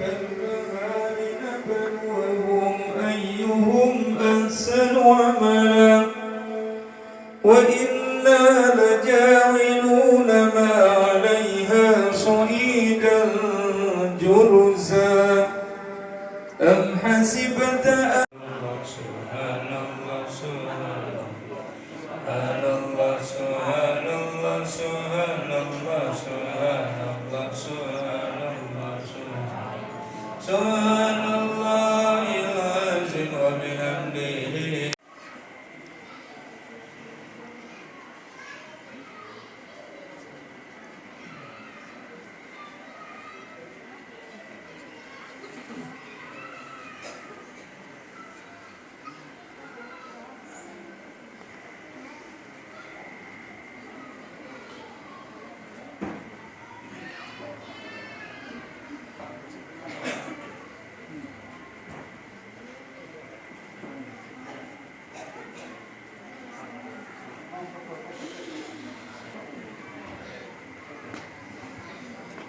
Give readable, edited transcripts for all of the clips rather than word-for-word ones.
كالنهار نبلوهم أيهم أحسن عملا وإنا لجاعلون ما عليها صعيدا جرزا أم حسبت أن سبحان الله سبحان الله سبحان الله سبحان الله سبحان الله سبحان الله سبحان الله العظيم وبحمده.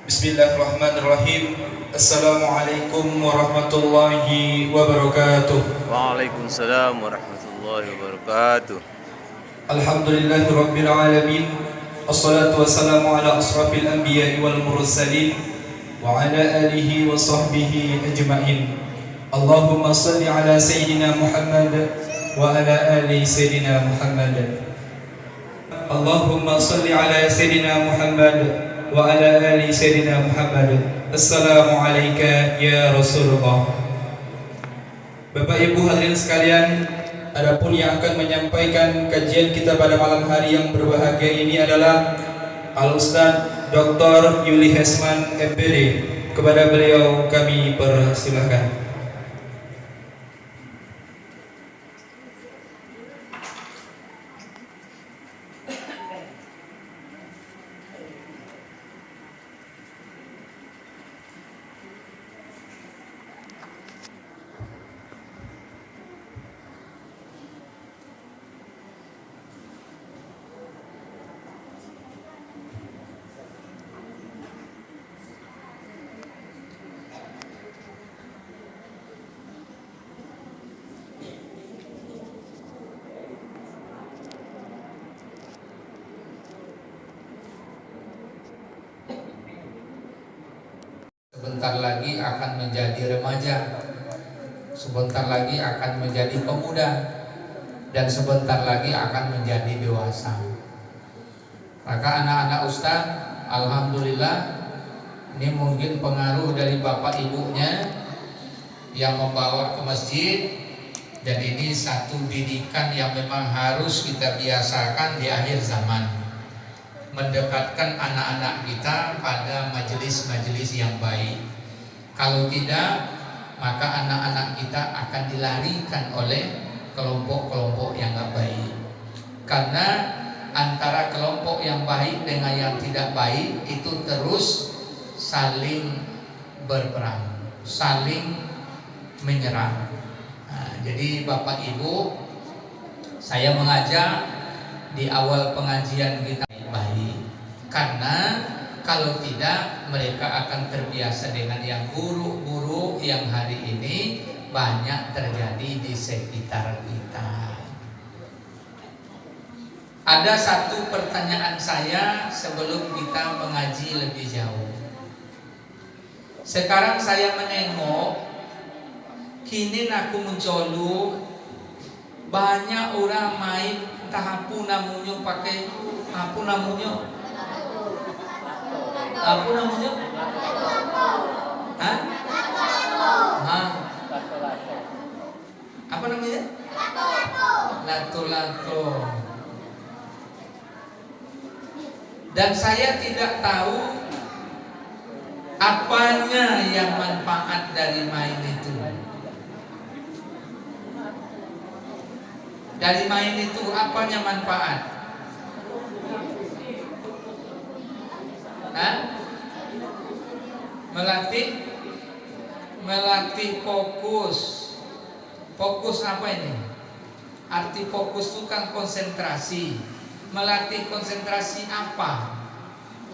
Bismillahirrahmanirrahim. Assalamualaikum warahmatullahi wabarakatuh. Waalaikumsalam warahmatullahi wabarakatuh. Alhamdulillahi rabbil alamin. Assalatu wassalamu ala asrafil anbiya'i wal mursalin wa ala alihi wa sahbihi ajma'in. Allahumma salli ala sayyidina Muhammad wa ala ali sayyidina Muhammad. Allahumma salli ala sayyidina Muhammad wa ala ali sayyidina Muhammad. Assalamu alayka ya Rasulullah. Bapak Ibu hadirin sekalian, adapun yang akan menyampaikan kajian kita pada malam hari yang berbahagia ini adalah Al-Ustaz Dr. Yuli Hesman MPD. Kepada beliau kami persilahkan. Sebentar lagi akan menjadi remaja, sebentar lagi akan menjadi pemuda, dan sebentar lagi akan menjadi dewasa. Maka anak-anak Ustadz, alhamdulillah, ini mungkin pengaruh dari bapak ibunya yang membawa ke masjid, dan ini satu didikan yang memang harus kita biasakan di akhir zaman. Mendekatkan anak-anak kita pada majelis-majelis yang baik. Kalau tidak, maka anak-anak kita akan dilarikan oleh kelompok-kelompok yang tidak baik. Karena antara kelompok yang baik dengan yang tidak baik itu terus saling berperang, saling menyerang. Nah, jadi Bapak Ibu, saya mengajak di awal pengajian kita baik, karena kalau tidak mereka akan terbiasa dengan yang buruk-buruk yang hari ini banyak terjadi di sekitar kita. Ada satu pertanyaan saya sebelum kita mengaji lebih jauh. Sekarang saya menengok, kini aku mencolu banyak orang main entah apa namanya, pakai apa namanya? Apa namanya? Hah? Hah? Apa namanya? Lato-lato. Dan saya tidak tahu apanya yang manfaat dari main itu. Dari main itu apanya manfaat? Hah? Melatih fokus. Fokus apa ini? Arti fokus itu kan konsentrasi. Melatih konsentrasi apa?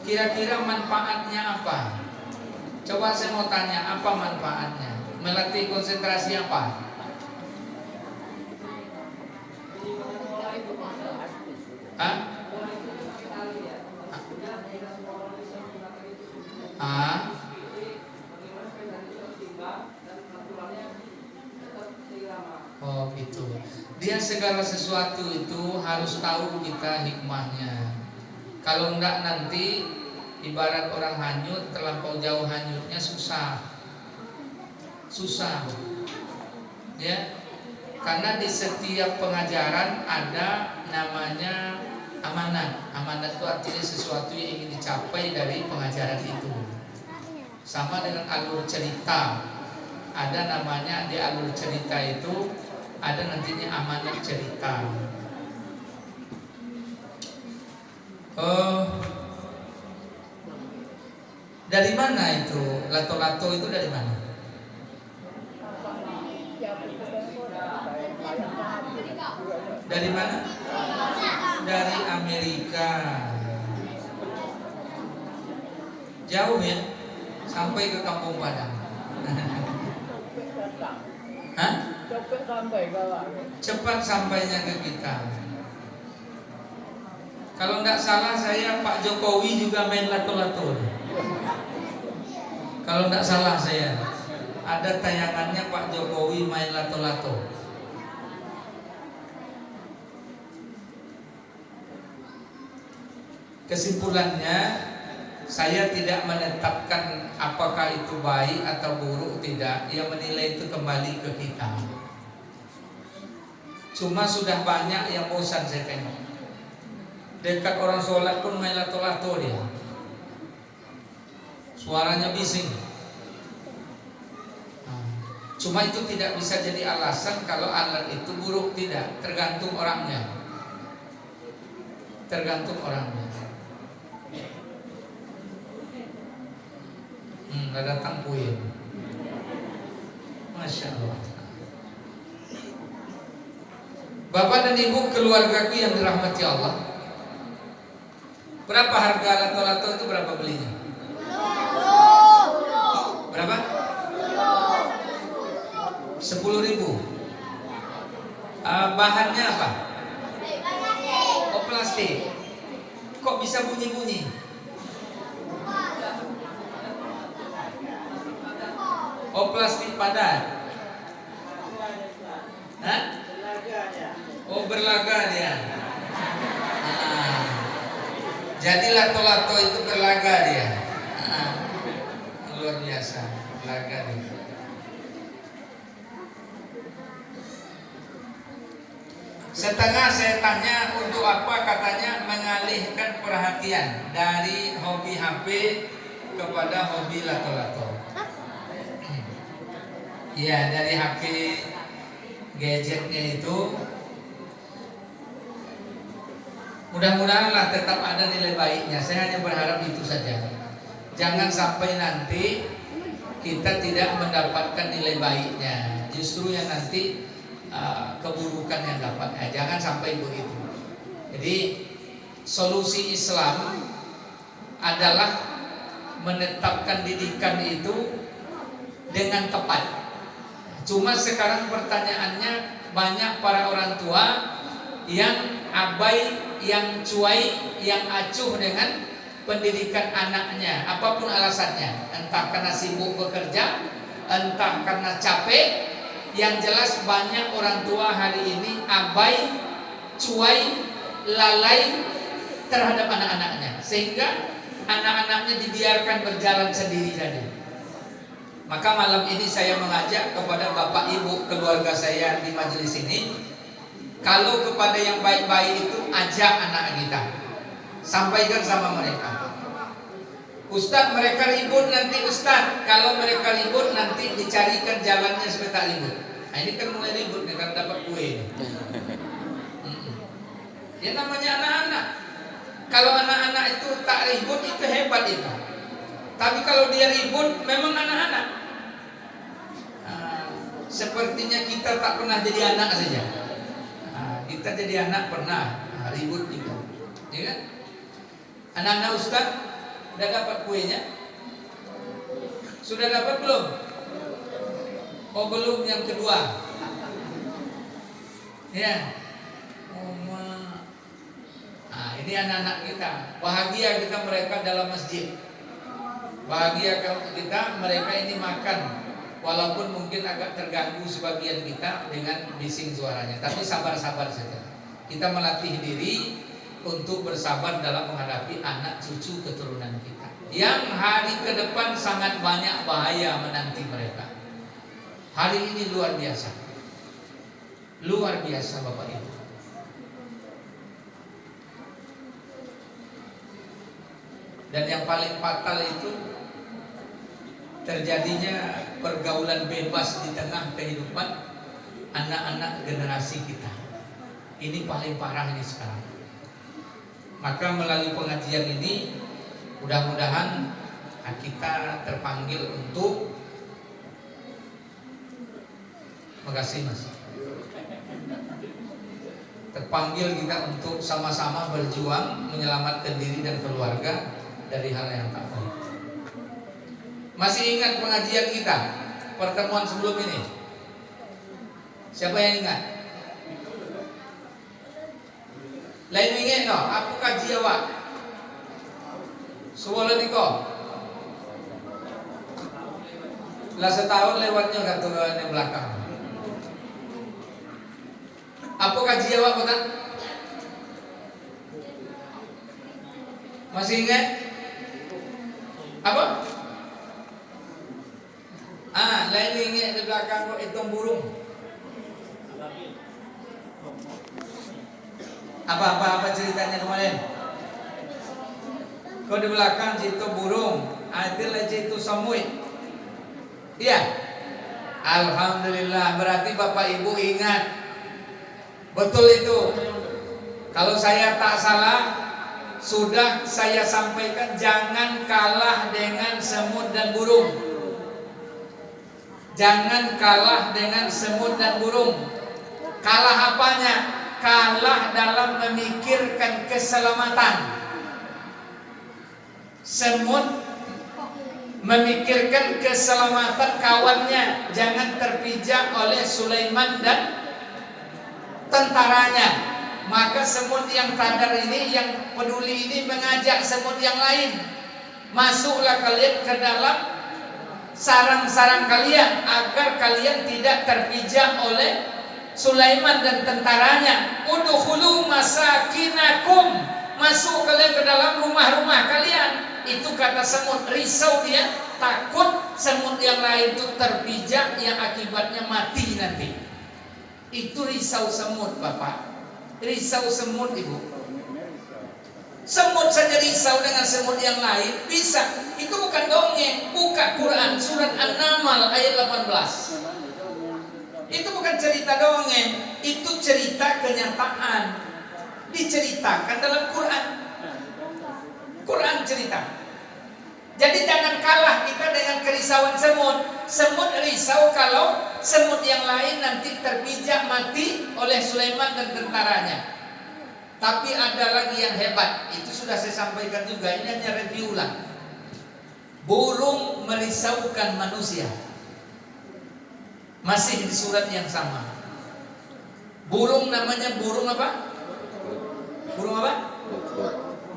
Kira-kira manfaatnya apa? Coba saya mau tanya, apa manfaatnya? Melatih konsentrasi apa? Hah? Hah? Oh gitu. Dia segala sesuatu itu harus tahu kita hikmahnya. Kalau enggak nanti ibarat orang hanyut, terlampau jauh hanyutnya susah. Susah. Ya. Karena di setiap pengajaran ada namanya amanat. Amanat itu artinya sesuatu yang ingin dicapai dari pengajaran itu. Sama dengan alur cerita. Ada namanya di alur cerita itu ada nantinya amanat cerita. Dari mana itu? Lato-lato itu dari mana? Dari mana? Dari Amerika. Jauh ya? Sampai ke Kampung Padang. Hah? Cepat sampainya ke kita. Kalau nggak salah saya Pak Jokowi juga main lato-lato. Kalau nggak salah saya ada tayangannya Pak Jokowi main lato-lato. Kesimpulannya, saya tidak menetapkan apakah itu baik atau buruk, tidak. Yang menilai itu kembali ke kita. Cuma sudah banyak yang bosan saya tengok. Dekat orang sholat pun main lato-lato dia. Suaranya bising. Cuma itu tidak bisa jadi alasan kalau alat itu buruk, tidak. Tergantung orangnya. Tergantung orangnya. Datang kuil. Masya Allah. Bapak dan ibu keluargaku yang dirahmati Allah, berapa harga lato-lato itu, berapa belinya? Berapa? 10.000. Bahannya apa? Oh, plastik. Kok bisa bunyi-bunyi? Oh, plastik padat. Hah? Oh, berlaga dia. Jadi lato-lato itu berlaga dia. Luar biasa, berlaga dia. Setengah saya tanya untuk apa, katanya mengalihkan perhatian dari hobi HP kepada hobi lato-lato. Ya, dari HP gadgetnya itu mudah-mudahan lah tetap ada nilai baiknya. Saya hanya berharap itu saja. Jangan sampai nanti kita tidak mendapatkan nilai baiknya, justru yang nanti keburukan yang dapat. Jangan sampai begitu. Jadi solusi Islam adalah menetapkan didikan itu dengan tepat. Cuma sekarang pertanyaannya, banyak para orang tua yang abai, yang cuai, yang acuh dengan pendidikan anaknya, apapun alasannya, entah karena sibuk bekerja, entah karena capek. Yang jelas banyak orang tua hari ini abai, cuai, lalai terhadap anak-anaknya, sehingga anak-anaknya dibiarkan berjalan sendiri saja. Maka malam ini saya mengajak kepada bapak ibu keluarga saya di majelis ini, kalau kepada yang baik-baik itu ajak anak kita, sampaikan sama mereka. Ustadz, mereka ribut nanti Ustadz. Kalau mereka ribut nanti dicarikan jalannya supaya tak ribut. Nah, ini kan mulai ribut nih karena dapat kue. Ya namanya anak-anak. Kalau anak-anak itu tak ribut itu hebat itu. Tapi kalau dia ribut memang anak-anak. Sepertinya kita tak pernah jadi anak saja. Kita jadi anak pernah ribut juga, ya kan? Anak-anak Ustadz udah dapat kuenya? Sudah dapat belum? Oh belum, yang kedua. Ya. Nah, ini anak-anak kita. Bahagia kita mereka dalam masjid. Bahagia kita mereka ini makan. Walaupun mungkin agak terganggu sebagian kita dengan bising suaranya. Tapi sabar-sabar saja. Kita melatih diri untuk bersabar dalam menghadapi anak cucu keturunan kita. Yang hari ke depan sangat banyak bahaya menanti mereka. Hari ini luar biasa. Luar biasa Bapak Ibu. Dan yang paling fatal itu terjadinya pergaulan bebas di tengah kehidupan anak-anak generasi kita. Ini paling parah ini sekarang. Maka melalui pengajian ini mudah-mudahan kita terpanggil untuk makasih Mas. Terpanggil kita untuk sama-sama berjuang menyelamatkan diri dan keluarga dari hal yang tak baik. Masih ingat pengajian kita pertemuan sebelum ini? Siapa yang ingat? Lain ingat no? Apa kaji awak? Suara niko. Lah setahun lewatnya kata di belakang. Apa kaji awak kota? Masih ingat? Apa? Lain ingat di belakang kok hitung burung. Apa ceritanya kemarin? Kau di belakang itu burung, itu aja itu semut. Iya. Alhamdulillah, berarti Bapak Ibu ingat. Betul itu. Kalau saya tak salah, sudah saya sampaikan jangan kalah dengan semut dan burung. Jangan kalah dengan semut dan burung. Kalah apanya? Kalah dalam memikirkan keselamatan. Semut memikirkan keselamatan kawannya, jangan terpijak oleh Sulaiman dan tentaranya. Maka semut yang sadar ini, yang peduli ini mengajak semut yang lain, masuklah kalian ke dalam sarang-sarang kalian agar kalian tidak terpijak oleh Sulaiman dan tentaranya. Udkhulu masakinakum, masuk kalian ke dalam rumah-rumah kalian. Itu kata semut, risau dia, takut semut yang lain itu terpijak yang akibatnya mati nanti. Itu risau semut Bapak, risau semut Ibu. Semut saja risau dengan semut yang lain bisa. Itu bukan dongeng. Buka Quran surat An-Naml ayat 18. Itu bukan cerita dongeng, itu cerita kenyataan. Diceritakan dalam Quran. Quran cerita. Jadi jangan kalah kita dengan kerisauan semut. Semut risau kalau semut yang lain nanti terpijak mati oleh Sulaiman dan tentaranya. Tapi ada lagi yang hebat. Itu sudah saya sampaikan juga. Ini hanya review ulang. Burung merisaukan manusia. Masih di surat yang sama. Burung namanya burung apa? Burung apa?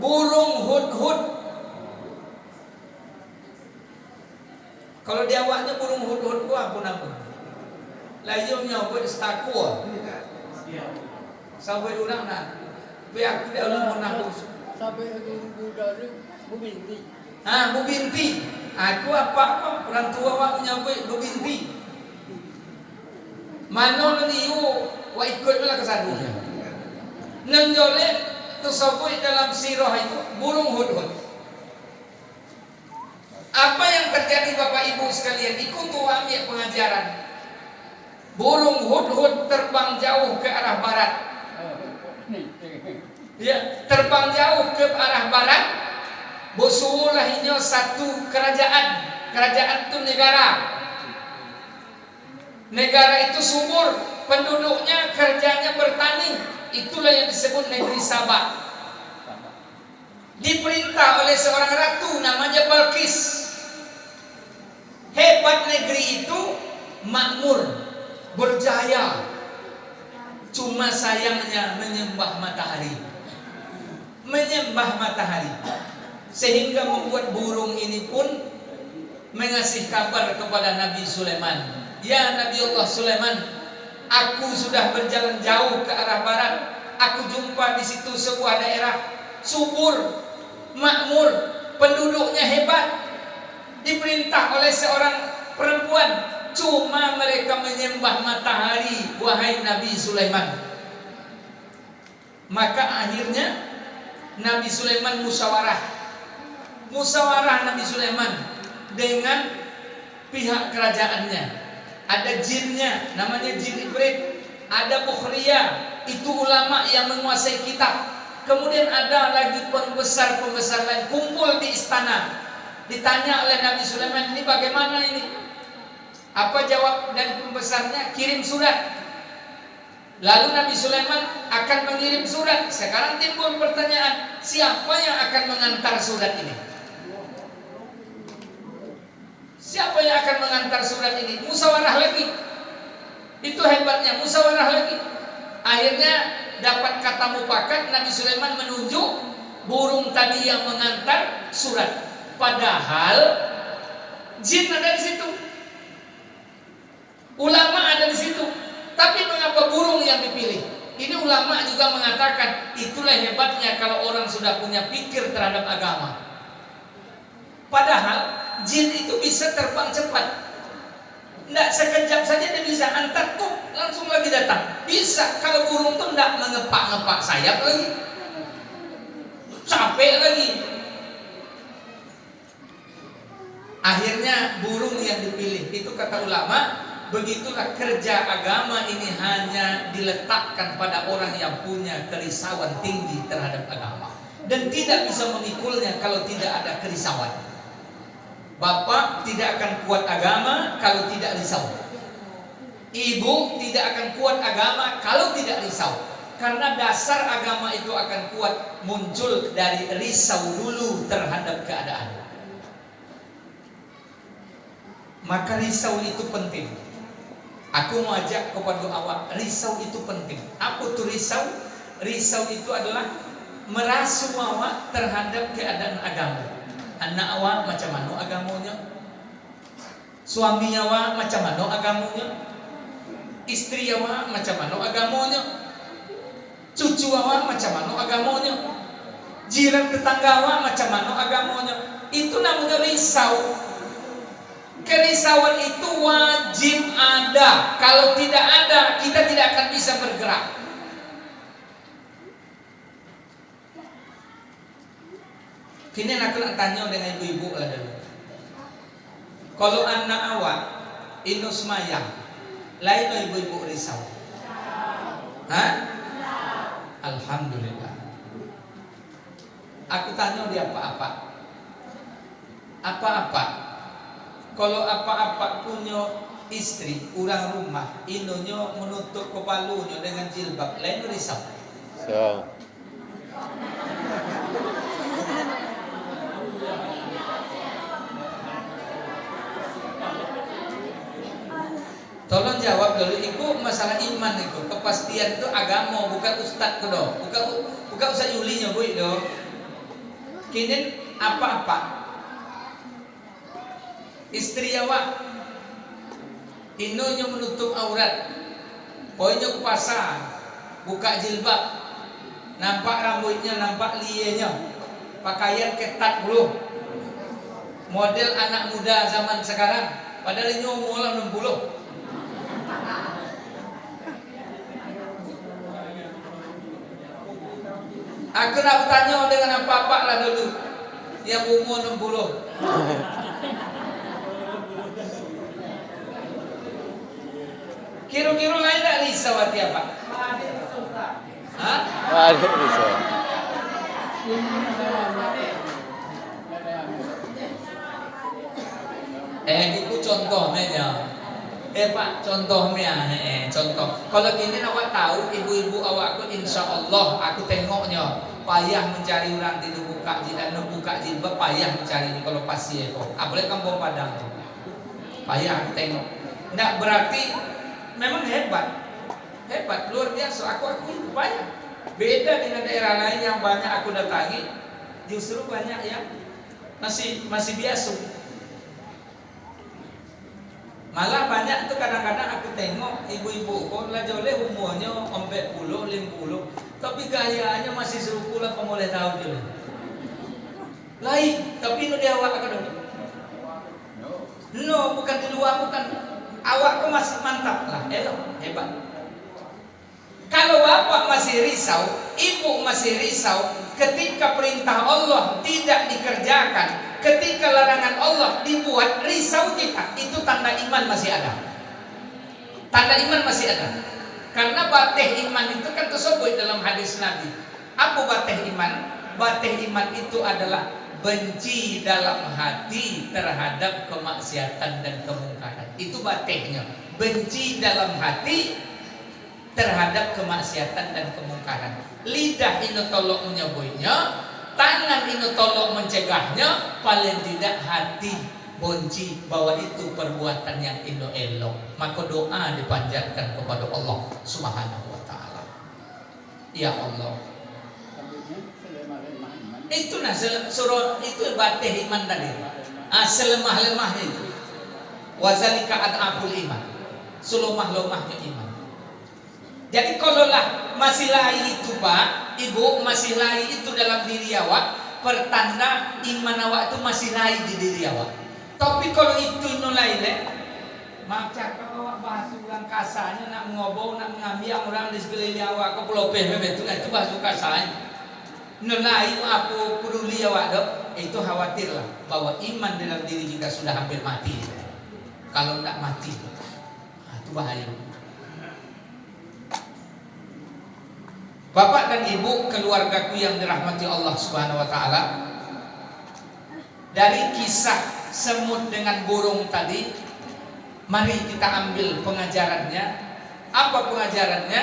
Burung hudhud. Kalau di awaknya burung hudhud ku ampun. Layumnya buat stakua. Sampai orang nak. Biar aku dia ulun menakut. Sampai budak ni Bu Binti. Bu Binti. Aku apa kok orang tua awak menyebut Bu Binti. Mano niu wa ikutlah ke sana. Nenjole tersebut dalam sirah itu burung hudhud. Apa yang terjadi Bapak Ibu sekalian? Ikut ambil pengajaran. Burung hudhud terbang jauh ke arah barat. Ya, terbang jauh ke arah barat. Bosulah ini satu kerajaan. Kerajaan itu negara. Negara itu subur, penduduknya kerjanya bertani. Itulah yang disebut negeri Sabah. Diperintah oleh seorang ratu namanya Balqis. Hebat negeri itu makmur, berjaya. Cuma sayangnya menyembah matahari. Menyembah matahari. Sehingga membuat burung ini pun mengasih kabar kepada Nabi Sulaiman. Ya Nabi Allah Sulaiman, aku sudah berjalan jauh ke arah barat. Aku jumpa di situ sebuah daerah subur, makmur, penduduknya hebat. Diperintah oleh seorang perempuan, cuma mereka menyembah matahari, wahai Nabi Sulaiman. Maka akhirnya Nabi Sulaiman musyawarah Nabi Sulaiman dengan pihak kerajaannya. Ada jinnya, namanya jin Ibrit. Ada Bukhriyah, itu ulama yang menguasai kitab. Kemudian ada lagi pembesar-pembesar lain kumpul di istana. Ditanya oleh Nabi Sulaiman, ini bagaimana ini? Apa jawab dari pembesarnya? Kirim surat. Lalu Nabi Sulaiman akan mengirim surat. Sekarang timbul pertanyaan, siapa yang akan mengantar surat ini? Siapa yang akan mengantar surat ini? Musyawarah lagi. Itu hebatnya, musyawarah lagi. Akhirnya dapat kata mufakat, Nabi Sulaiman menunjuk burung tadi yang mengantar surat. Padahal jin ada di situ, ulama ada di situ. Tapi mengapa burung yang dipilih? Ini ulama juga mengatakan itulah hebatnya kalau orang sudah punya pikir terhadap agama. Padahal jin itu bisa terbang cepat. Tidak sekejap saja dia bisa antar tuh langsung lagi datang. Bisa. Kalau burung tuh tidak mengepak-ngepak sayap lagi, capek lagi. Akhirnya burung yang dipilih. Itu kata ulama, begitulah kerja agama ini hanya diletakkan pada orang yang punya kerisauan tinggi terhadap agama. Dan tidak bisa memikulnya kalau tidak ada kerisauan. Bapak tidak akan kuat agama kalau tidak risau. Ibu tidak akan kuat agama kalau tidak risau. Karena dasar agama itu akan kuat muncul dari risau dulu terhadap keadaan. Maka risau itu penting. Aku mau ajak kepada awak, risau itu penting. Apa itu risau? Risau itu adalah merasu awak terhadap keadaan agama. Anak awak macam mana agamanya? Suami awak macam mana agamanya? Istri awak macam mana agamanya? Cucu awak macam mana agamanya? Jiran tetangga awak macam mana agamanya? Itu namanya risau. Kerisauan itu wajib ada. Kalau tidak ada, kita tidak akan bisa bergerak. Kini aku nak tanya dengan ibu-ibu lah dulu. Kalau anak awak ino semayang, lain ibu-ibu risau. Hah? Alhamdulillah. Aku tanya dia apa-apa. Apa-apa. Kalau apa-apa punya istri, orang rumah, inonya menutup kepalanya dengan jilbab, lain risau. So. Tolong jawab dulu, itu masalah iman itu. Kepastian itu agama, bukan ustad ke do. Bukan ustad Yulinya bu do. Kini apa-apa. Istri awak inonya menutup aurat, poinnya ke pasar, buka jilbab, nampak rambutnya, nampak lienya, pakaian ketat belum, model anak muda zaman sekarang, padahal ini umur 60. Aku nak tanya dengan apa-apa lah dulu yang umur 60. Kira-kira lain tak risau hati apa? Hah? Ada bisa. Itu contohnya. Pak, contohnya. Contoh. Kalau kini awak tahu, ibu-ibu awakku insya Allah aku tengoknya payah mencari orang tidur buka jilbab, payah mencari ini kalau pasti itu. Boleh kampung Padang. payah aku tengok. Nggak berarti memang hebat, luar biasa. Aku itu payah. Beda dengan daerah lain yang banyak aku datangi, justru banyak yang masih biasa. Malah banyak tuh kadang-kadang aku tengok ibu-ibu kok lah joleh umurnya 40, 50, tapi gayanya masih serupa lah pemulai tahu joleh. Lain, tapi itu dia awak kan? No, bukan di luar, bukan. Awak kok masih mantap lah, elok, hebat. Kalau bapak masih risau, ibu masih risau, ketika perintah Allah tidak dikerjakan, ketika larangan Allah dibuat, risau kita, itu tanda iman masih ada. Tanda iman masih ada. Karena bateh iman itu kan tersebut dalam hadis Nabi. Apa bateh iman? Bateh iman itu adalah benci dalam hati terhadap kemaksiatan dan kemungkaran. Itu batehnya. Benci dalam hati terhadap kemaksiatan dan kemungkaran. Lidah ini tolong menyebutnya, tangan ini tolong mencegahnya, paling tidak hati benci bahwa itu perbuatan yang elok. Maka doa dipanjatkan kepada Allah Subhanahu wa taala. Ya Allah. Itu surah itu batih iman tadi. Selemah-lemahnya itu. Wazalika ad'aful iman. Selemah-lemahnya iman. Jadi kalaulah masih lain itu Pak, Ibu, masih lain itu dalam diri awak, pertanda iman awak itu masih lain di diri awak. Tapi kalau itu lain maaf cakap awak bahasa ulang kasarnya nak ngobong, nak mengambil orang di sekeliling awak ke pulau itu bahasa kasarnya. Nelayan aku peduli awak dok, itu khawatirlah bahwa iman dalam diri kita sudah hampir mati. Kalau tidak mati, itu bahaya. Bapak dan ibu, keluargaku yang dirahmati Allah Subhanahu wa taala, dari kisah semut dengan burung tadi, mari kita ambil pengajarannya. Apa pengajarannya?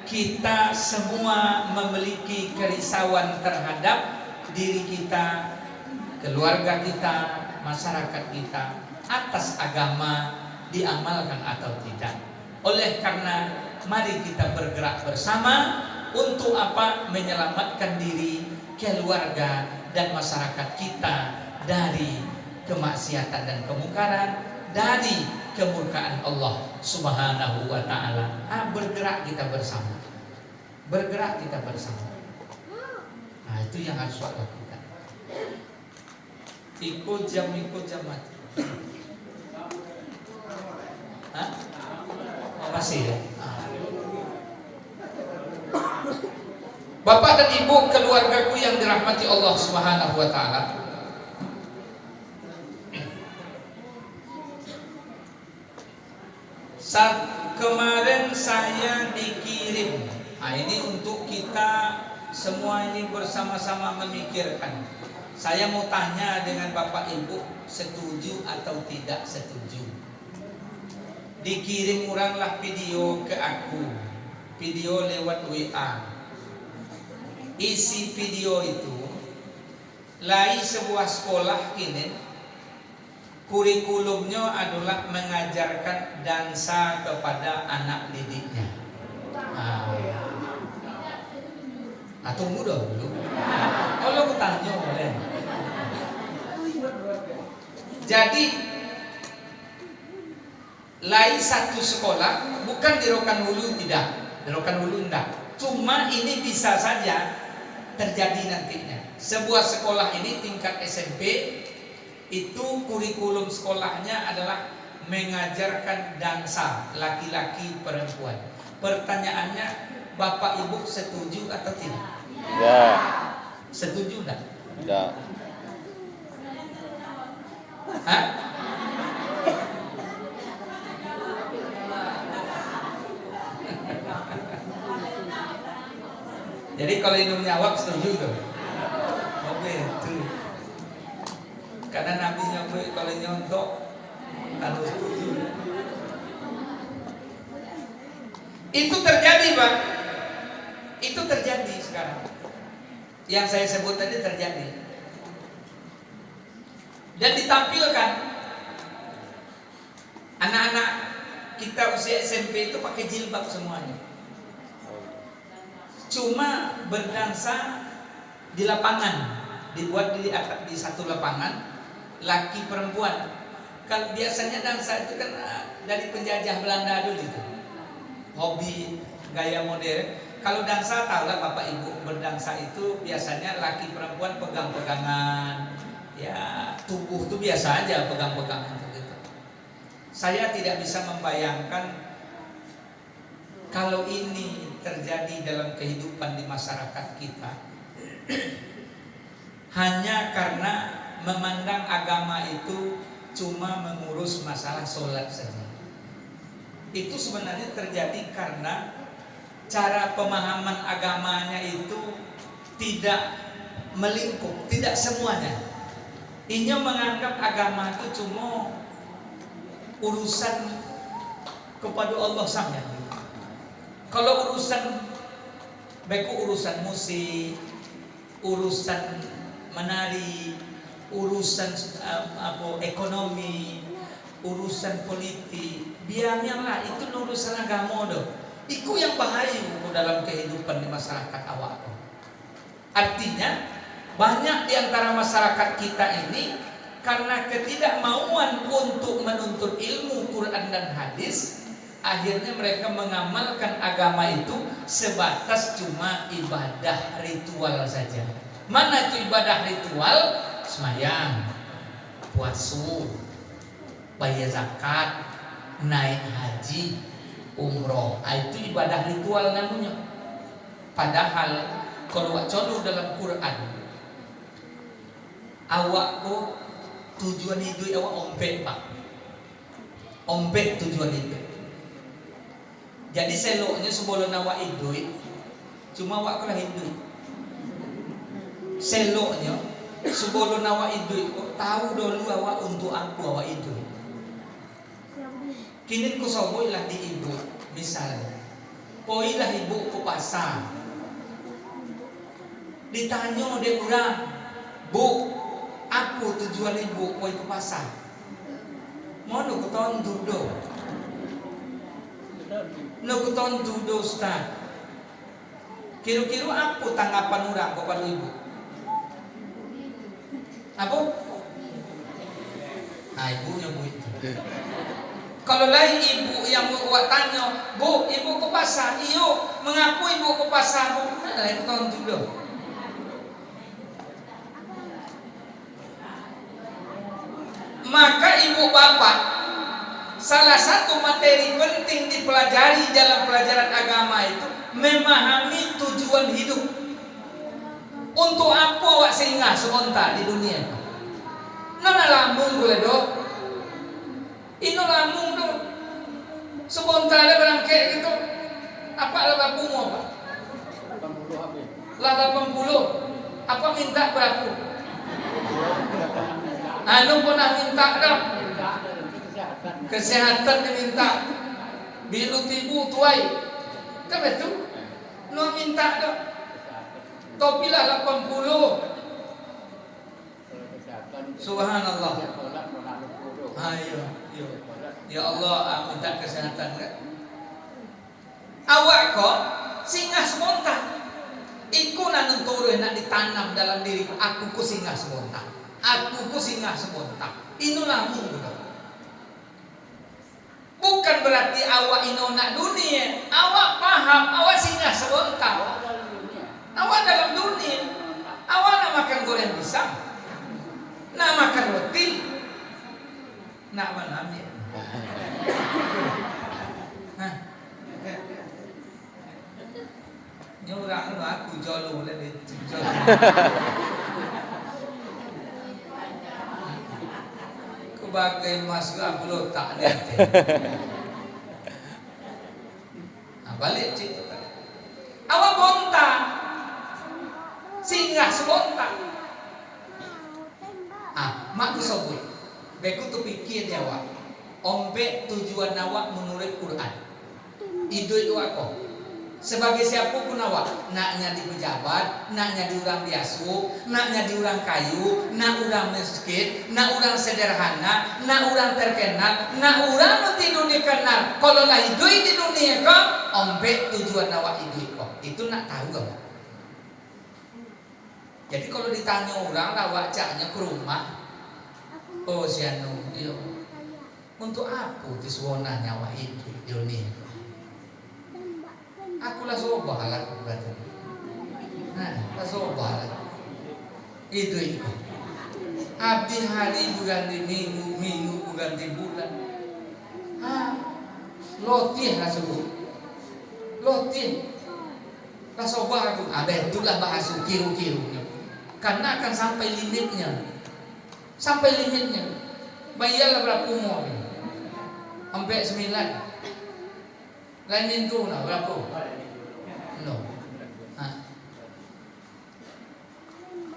Kita semua memiliki kerisauan terhadap diri kita, keluarga kita, masyarakat kita, atas agama diamalkan atau tidak. Oleh karena mari kita bergerak bersama untuk apa? Menyelamatkan diri, keluarga dan masyarakat kita dari kemaksiatan dan kemungkaran, dari kemurkaan Allah Subhanahu wa taala. Bergerak kita bersama. Bergerak kita bersama. Nah, itu yang harus kita lakukan. Ikut jam mati. Hah? Masih ya? Bapak dan ibu, keluargaku yang dirahmati Allah Subhanahu wa taala, saat kemarin saya dikirim, nah ini untuk kita semua ini bersama-sama memikirkan. Saya mau tanya dengan Bapak Ibu, setuju atau tidak setuju? Dikirim oranglah video ke aku, video lewat WA. Isi video itu lai sebuah sekolah kini, kurikulumnya adalah mengajarkan dansa kepada anak didiknya. Tunggu dulu. Kalau aku tanya boleh. Jadi lain satu sekolah, bukan di Rokanhulu tidak, di Rokanhulu tidak. Cuma ini bisa saja terjadi nantinya. Sebuah sekolah ini tingkat SMP itu kurikulum sekolahnya adalah mengajarkan dansa laki-laki perempuan. Pertanyaannya, Bapak Ibu setuju atau tidak? Ya. Setuju enggak? Tidak. Hah? Jadi kalau ini awak setuju tuh. Oke, itu. Karena Nabi nyebut kalau nyontok harus setuju. Itu terjadi, Pak. Itu terjadi sekarang. Yang saya sebut tadi terjadi. Dan ditampilkan Anak-anak kita usia SMP itu pakai jilbab semuanya. Cuma berdansa di lapangan, dibuat di satu lapangan, laki perempuan. Kalau biasanya dansa itu kan dari penjajah Belanda dulu gitu. Hobi gaya modern. Kalau dansa tahulah Bapak Ibu, berdansa itu biasanya laki perempuan pegang-pegangan. Ya, tubuh itu biasa aja pegang-pegangan gitu. Saya tidak bisa membayangkan kalau ini terjadi dalam kehidupan di masyarakat kita. Hanya karena memandang agama itu cuma mengurus masalah sholat saja. Itu sebenarnya terjadi karena cara pemahaman agamanya itu tidak melingkup, tidak semuanya. Inya menganggap agama itu cuma urusan kepada Allah saja. Kalau urusan baik urusan musik, urusan menari, urusan ekonomi, urusan politik, biarnya itu urusan agama doh. Iku yang bahaya dalam kehidupan di masyarakat awak. Artinya banyak di antara masyarakat kita ini karena ketidakmauan untuk menuntut ilmu Quran dan hadis, akhirnya mereka mengamalkan agama itu sebatas cuma ibadah ritual saja. Mana itu ibadah ritual? Semayang, puasa, bayar zakat, naik haji, umroh. Itu ibadah ritual namanya. Padahal kalau contoh dalam Quran, awak kok tujuan hidup awak ompek pak, ompek tujuan hidup. Jadi seloknya sebelum awak hidup, cuma awak kena hidup. Seloknya sebelum awak hidup, tahu dulu awak untuk aku awak hidup. Kini ku soboilah di ibu, misalnya, poilah ibu ke pasar. Ditanya dia orang, bu, aku tujuan ibu koi ke pasar. Mau nu keton dudo, nu keton dudo Ustaz. Kira-kira apa tanggapan orang kepada ibu? Apa? Nah ibunya bu itu. Kalau lain ibu yang buat tanya, bu, ibu ke pasar, iyo, mengaku ibu ke pasar, bu, mana yang keton dudo? Maka ibu bapak, salah satu materi penting dipelajari dalam pelajaran agama itu memahami tujuan hidup. Untuk apa awak singgah sebentar di dunia? Nana lambung boleh dok? Ino lambung dok. Sebentar ada berangkat gitu. Apa lah bunga pak? 80. Apa minta berapa? Anu pernah minta dong. Kesehatan diminta. Bilu tibu tuai. Kan betul? No minta dong. Topilah 80. Subhanallah. Ayo, yo. Ya Allah, minta kesehatan kan? Awak kok singgah spontan. Iku nanti turun nak ditanam dalam diri aku ku singgah spontan. Aku ku singgah spontan. Inilah mungkin. Bukan berarti awak inonak dunia. Awak paham, awak singgah spontan. Awak dalam dunia. Awak nak makan goreng pisang, nak makan roti, nak mana ambil. Nyurang tu aku jolo le jolo. Kebagai mas aku lo tak ada. Balik cik. Awak bonta, singgah sebonta. Mak sobui. Beku tu pikir dia awak. Ombek tujuan awak menurut Quran. Idoi awak kok. Sebagai siapa pun awak, naknya di pejabat, naknya di orang biasa, naknya di orang kayu, nak orang miskin, nak orang sederhana, nak orang terkenal, nak orang tidur dikenal. Kalau lah hidup di dunia kau, ombek tujuan awak hidup kau. Itu nak tahu kau. Jadi kalau ditanya orang, awak caknya ke rumah, oh sianu, yo, untuk apa tiswonanya awak hidup di dunia? Aku lah sobah lah aku kata. Lah sobah lah. Itu. Abdi hari berganti minggu, minggu berganti bulan. Lotih lah subuh. Lotih. Lah sobah aku. Itulah bahasa kiru-kirunya. Karena akan sampai limitnya. Sampai limitnya. Bayarlah berapa umur? Sampai 9. Lain minggu nak berapa? No.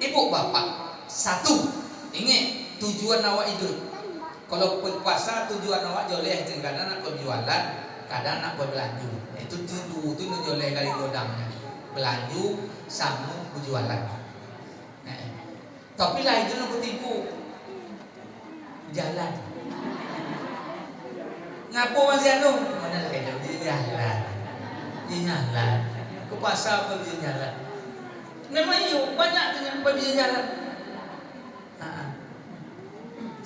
Ibu bapak, satu, ingat tujuan awak hidup. Kalau puasa tujuan awak joleh, kadang nak berjualan, kadang nak berbelanja. Itu joleh kali godangnya. Belanja, sambung berjualan. Tapi lah itu nak tipu. Jalan. Ngapo masih anu? Mana lagi dia jalan. Dia jalan. Ke pasar pergi jalan. Memang yuk banyak dengan pergi jalan.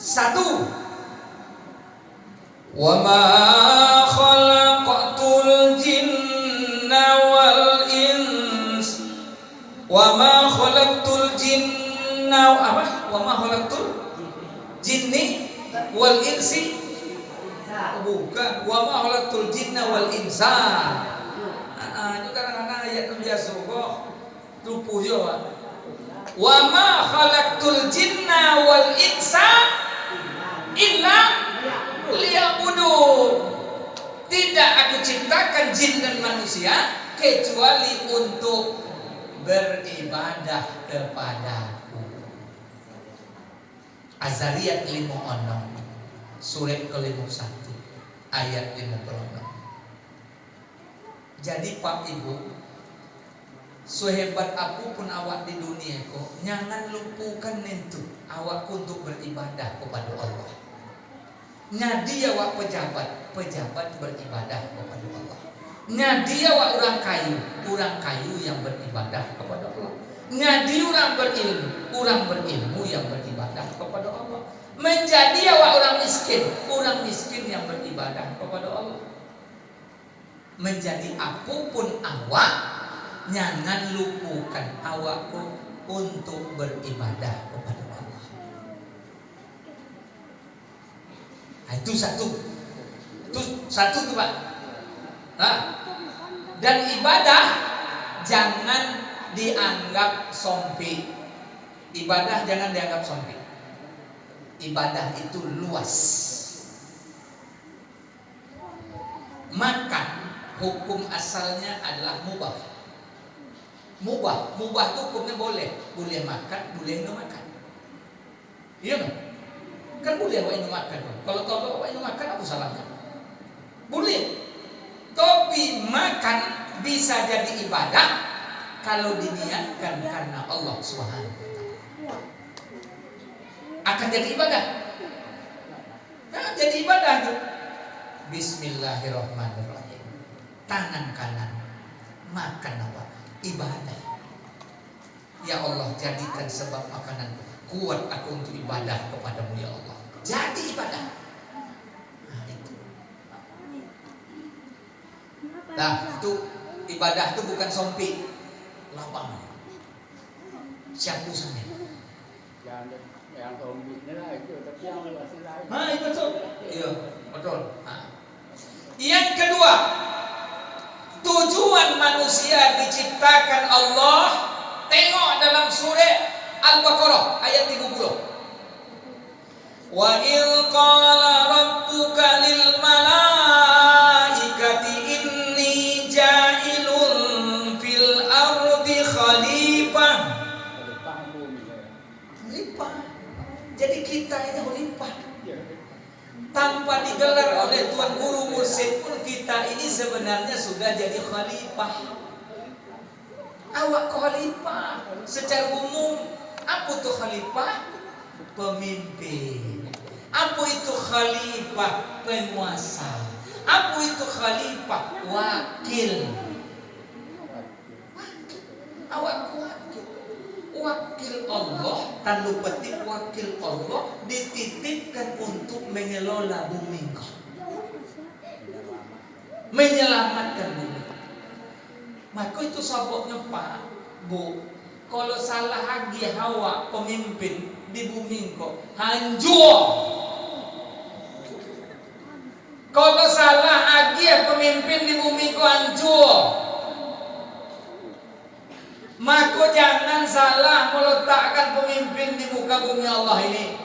Satu. Wa ma khalaqatul jinna wal ins. Wa ma khalaqtul jinna apa? Wa ma khalaqtul jinni wal insi. Bukan, wa ma khalaqtul jinna wal insa. Itu kadang-kadang ayat itu biasa kok lupu jo. Wa ma khalaqtul jinna wal insa illa liya'budun. Tidak aku ciptakan jin dan manusia kecuali untuk beribadah kepadaku. Az-Zariyat 56 surat ke-51 ayat 56. Jadi Pak Ibu, sehebat apapun awak di dunia kok, jangan lupakan itu awak untuk beribadah kepada Allah. Nyadi awak pejabat beribadah kepada Allah. Nyadi awak orang kayu yang beribadah kepada Allah. Nyadi orang berilmu yang beribadah kepada Allah. Menjadi awak orang miskin yang beribadah kepada Allah. Menjadi apapun awak, jangan lupakan awakku untuk beribadah kepada Allah. Itu satu tuh Pak. Dan ibadah jangan dianggap sempit. Ibadah jangan dianggap sempit. Ibadah itu luas. Makan hukum asalnya adalah mubah. Mubah itu hukumnya boleh makan, boleh nggak makan. Iya nggak? Kan boleh awak nggak makan. Kalau awak nggak makan, apa salahnya? Boleh. Tapi makan bisa jadi ibadah kalau diniatkan karena Allah Subhanahu wa taala. Akan jadi ibadah. Jadi ibadah itu. Bismillahirrahmanirrahim. Tangan kanan makan apa? Ibadah. Ya Allah, jadikan sebab makanan kuat aku untuk ibadah kepadamu ya Allah. Jadi ibadah. Nah, itu ibadah itu bukan sompi, lapang. Siapa usahanya? Yang sompinya lah itu, tapi yang masih lain. Itu betul. Iya, betul. Yang kedua, tujuan manusia diciptakan Allah. Tengok dalam surah Al-Baqarah ayat 30. Wa il qala rabbuka lil malaikati inni ja'ilun fil ardi khalifah. Khalifah. Jadi kita ini khalifah. Tanpa digelar oleh tuan guru mursyid pun kita ini sebenarnya sudah jadi khalifah. Awak khalifah secara umum. Apa itu khalifah? Pemimpin. Apa itu khalifah? Penguasa. Apa itu khalifah? Wakil. Awak wakil Allah, tanda petik wakil Allah dititipkan untuk mengelola bumi kau, menyelamatkan bumi. Maka itu sebabnya Pak, Bu, kalau salah lagi Hawa pemimpin di bumi kau, hancur. Kalau salah lagi pemimpin di bumi kau, hancur. Maka jangan salah meletakkan pemimpin di muka bumi Allah ini.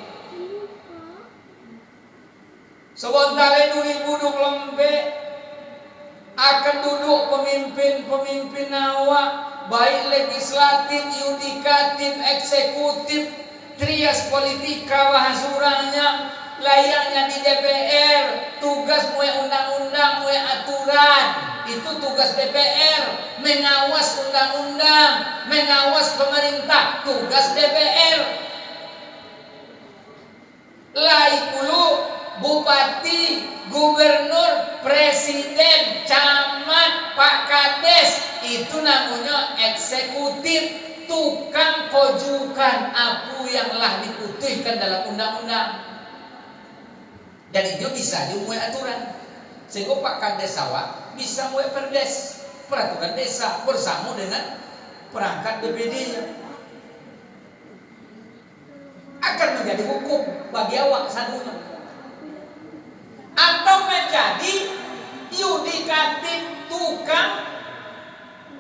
Sebentar 2024 akan duduk pemimpin-pemimpin awak, baik legislatif, yudikatif, eksekutif, trias politika bahasanya, layaknya di DPR, tugas mulai undang-undang, mulai aturan. Itu tugas DPR, mengawas undang-undang, mengawas pemerintah, tugas DPR. Laikulu, bupati, gubernur, presiden, camat, Pak Kades, itu namanya eksekutif, tukang kojukan apa yang telah diputihkan dalam undang-undang. Dan itu bisa dimuat aturan. Sehingga Pak Kades awak bisa mulai perdes, peraturan desa bersama dengan perangkat BPD-nya. Akan menjadi hukum bagi awak sadunya. Atau menjadi yudikatif, tukang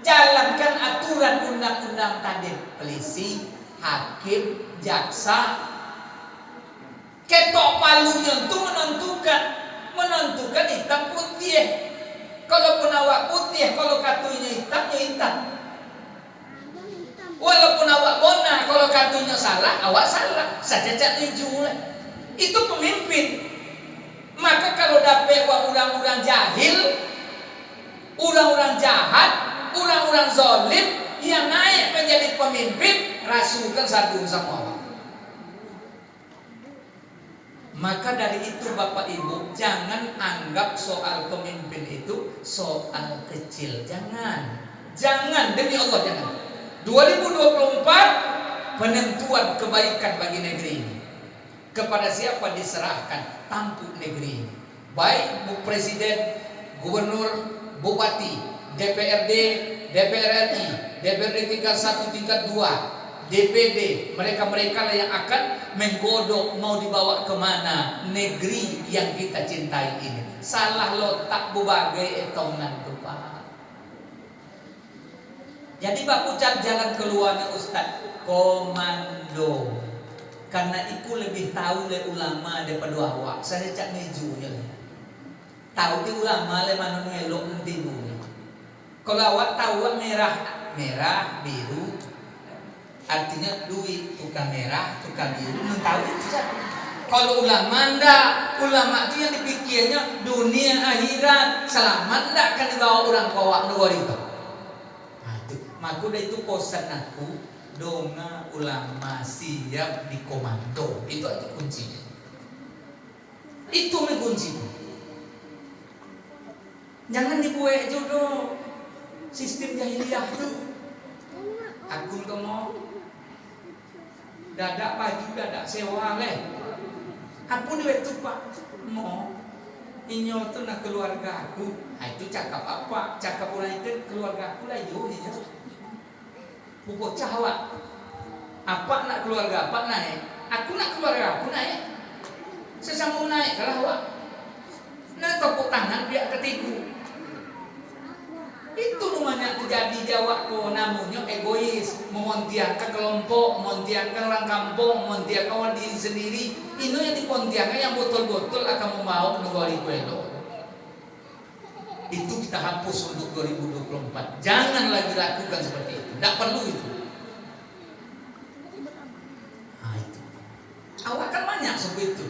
jalankan aturan undang-undang tadi. Polisi, hakim, jaksa, ketok palunya itu menentukan hitam putih. Kalaupun awak putih, kalau katunya hitam, ya hitam. Walaupun awak bona, kalau katunya salah, awak salah. Saja hijau. Itu pemimpin. Maka kalau dapat orang-orang jahil, orang-orang jahat, orang-orang zalim yang naik menjadi pemimpin, rasulkan satu sama awak. Maka dari itu Bapak Ibu, jangan anggap soal pemimpin itu soal kecil. Jangan, demi Allah jangan. 2024 penentuan kebaikan bagi negeri ini. Kepada siapa diserahkan tampuk negeri ini? Baik Bu Presiden, Gubernur, Bupati, DPRD, DPR RI, DPRD tingkat 1, tingkat 2, DPD, mereka-mereka lah yang akan menggodok mau dibawa kemana negeri yang kita cintai ini. Salah letak berbagai etongan tuh Pak. Jadi Pak ucap jalan keluarnya Ustaz komando, karena iku lebih tahu le ulama daripada awak. Saya cak ngejunya tahu di ulama le mana ngelok nanti dulu. Kalau awak tahu merah, biru, artinya duit, tukang merah, tukang biru, tahu itu saja. Kalau ulama ndak, ulama itu yang dipikirnya dunia akhirat, selamat ndak kan dibawa orang kawak negara itu. Maka udah itu posan aku, donga ulama siap di komando, itu aja kuncinya. Itu mengunci. Jangan dibuat jodoh sistem jahiliyah itu. Aku kamu dadak baju, dadak sewa leh. Aku duit tu Pak, mau inyo tu nak keluarga aku. Itu cakap apa? Cakap orang itu keluarga aku lah yo ini. Pupuk cahwa. Apa nak keluarga apa naik? Aku nak keluarga aku naik. Sesama naik kalau awak. Nah tepuk tangan dia ketipu. Itu namanya terjadi Jawa ko, namanya egois, memontiakan kelompok, memontiakan orang kampung, memontiakan orang diri sendiri. Ini yang dipontiakan yang betul-betul akan membawa negara itu. Itu kita hapus untuk 2024. Jangan lagi lakukan seperti itu. Tidak perlu itu. Nah, itu. Awak kan banyak seperti itu.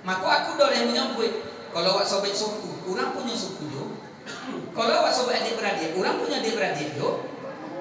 Maka aku boleh menyambut. Kalau awak sobek suku, orang punya suku jo. Kalau awak sobek adik beradik, orang punya adik beradik jo.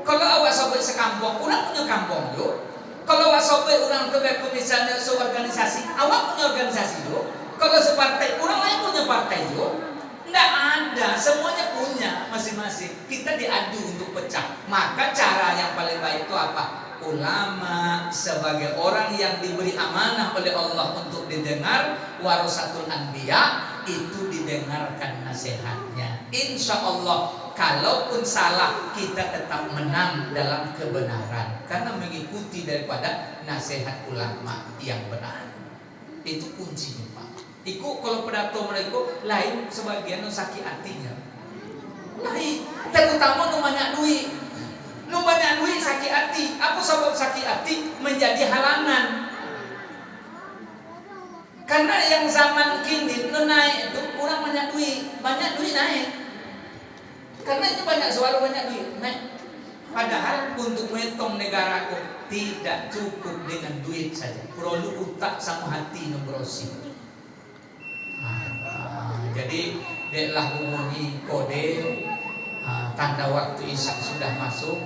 Kalau awak sobek sekampung, orang punya kampung jo. Kalau awak sobek orang kebeku misalnya seorganisasi, awak punya organisasi jo. Kalau separtai, orang lain punya partai jo. Tidak ada, semuanya punya masing-masing. Kita diadu untuk pecah. Maka cara yang paling baik itu apa? Ulama sebagai orang yang diberi amanah oleh Allah untuk didengar, warasatul anbiya, itu didengarkan nasihatnya. Insya Allah kalaupun salah kita tetap menang dalam kebenaran karena mengikuti daripada nasihat ulama yang benar. Itu kuncinya Pak. Iku kalau pidato mereka lain sebagian sakit hatinya. Lain terutama nu banyak duit. Nu banyak duit sakit hati. Apa sebab sakit hati menjadi halangan? Karena yang zaman kini nu naik itu kurang banyak duit naik. Karena itu banyak selalu banyak duit naik. Padahal untuk metong negara aku tidak cukup dengan duit saja. Perlu utak sama hati nu bersih. Jadi deklah hubungi kode tanda waktu isya sudah masuk.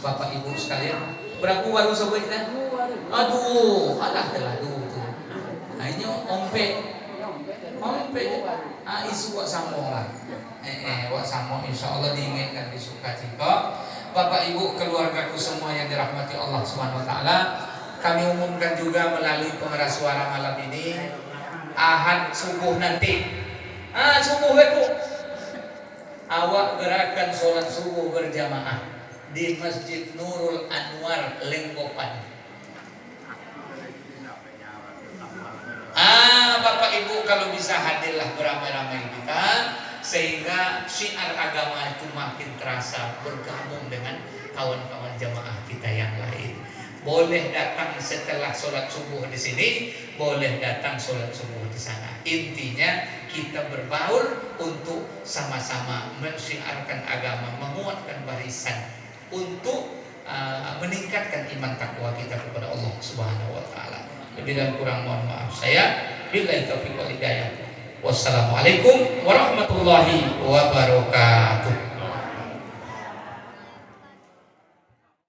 Bapak Ibu sekalian, berapa baru sobatnya? Aduh, alah telah tuh. Nah ini ompe, isu wak samo lah. Wak samo insya Allah diingatkan di sukacita. Bapak Ibu keluargaku semua yang dirahmati Allah Subhanahu Wa Taala, kami umumkan juga melalui pengeras suara malam ini, Ahad subuh nanti. Subuh itu, awak gerakan sholat subuh berjamaah di Masjid Nurul Anwar Lengkopan. Bapak Ibu kalau bisa hadirlah beramai-ramai kita sehingga syiar agama itu makin terasa bergabung dengan kawan-kawan jamaah kita yang lain. Boleh datang setelah sholat subuh di sini, boleh datang sholat subuh di sana. Intinya kita berbaur untuk sama-sama mensyiarkan agama, menguatkan barisan untuk meningkatkan iman takwa kita kepada Allah Subhanahu Wa Taala. Lebih dan kurang mohon maaf saya. Billahi taufiq wal hidayah. Wassalamualaikum warahmatullahi wabarakatuh.